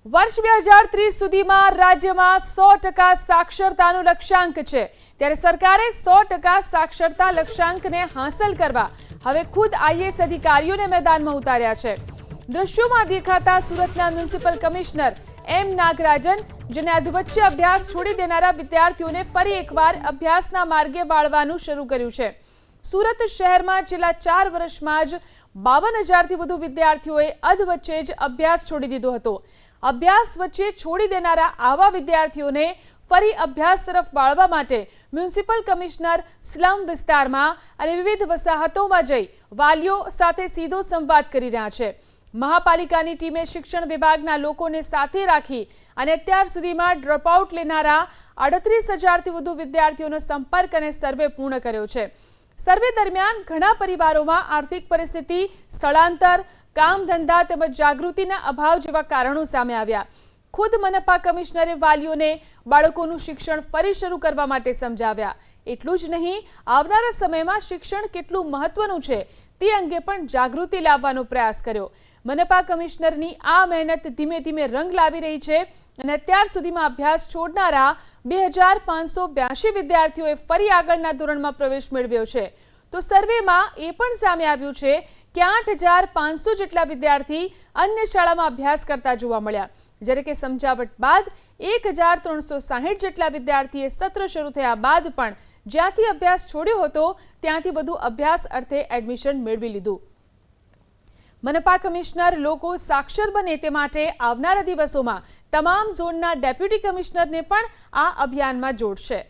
વર્ષ 2030 સુધીમાં રાજ્યમાં 100% સાક્ષરતાનું લક્ષ્યાંક છે ત્યારે સરકારે 100% સાક્ષરતા લક્ષ્યાંકને હાંસલ કરવા હવે ખુદ આઈએએસ અધિકારીઓને મેદાનમાં ઉતાર્યા છે। દ્રશ્યોમાં દેખાતા સુરતના મ્યુનિસિપલ કમિશનર એમ નાગરાજન જેને અધવચ્ચે અભ્યાસ છોડી દેનારા વિદ્યાર્થીઓને ફરી એકવાર અભ્યાસના માર્ગે વાળવાનું શરૂ કર્યું છે। સુરત શહેરમાં છેલ્લા 4 વર્ષમાં જ 52,000થી વધુ વિદ્યાર્થીઓએ અધવચ્ચે જ અભ્યાસ છોડી દીધો હતો। અભ્યાસ વચ્ચે છોડી દેનારા આવા વિદ્યાર્થીઓને ફરી અભ્યાસ તરફ વાળવા માટે મ્યુનિસિપલ કમિશનર સ્લમ વિસ્તારમાં અને વિવિધ વસાહતોમાં જઈ વાલીઓ સાથે સીધો સંવાદ કરી રહ્યા છે। મહાપાલિકાની ટીમે શિક્ષણ વિભાગના લોકોને સાથે રાખી અને અત્યાર સુધીમાં ડ્રોપઆઉટ લેનારા 38,000થી વધુ વિદ્યાર્થીઓનો સંપર્ક અને સર્વે પૂર્ણ કર્યો છે। સર્વે દરમિયાન ઘણા પરિવારોમાં આર્થિક પરિસ્થિતિ, સ્થળાંતર, કામ ધંધા તેમજ જાગૃતિના અભાવ જેવા કારણો સામે આવ્યા। ખુદ મનપા કમિશનરે વાલીઓને બાળકોનું શિક્ષણ ફરી શરૂ કરવા માટે સમજાવ્યા। એટલું જ નહીં, આવનારા સમયમાં શિક્ષણ કેટલું મહત્વનું છે તે અંગે પણ જાગૃતિ લાવવાનો પ્રયાસ કર્યો। મનપા કમિશનરની આ મહેનત ધીમે ધીમે રંગ લાવી રહી છે અને અત્યાર સુધીમાં અભ્યાસ છોડનારા 2,582 વિદ્યાર્થીઓએ ફરી આગળના ધોરણમાં પ્રવેશ મેળવ્યો છે। તો સર્વેમાં એ પણ સામે આવ્યું છે કે 8,500 જેટલા વિદ્યાર્થી અન્ય શાળામાં અભ્યાસ કરતા જોવા મળ્યા, જ્યારે કે સમજાવટ બાદ 1,360 જેટલા વિદ્યાર્થીએ સત્ર શરૂ થયા બાદ પણ જ્યાંથી અભ્યાસ છોડ્યો હતો ત્યાંથી વધુ અભ્યાસ અર્થે એડમિશન મેળવી લીધું। મનપા કમિશનર લોકો સાક્ષર બને તે માટે આવનારા દિવસોમાં તમામ ઝોનના ડેપ્યુટી કમિશનરને પણ આ અભિયાનમાં જોડશે।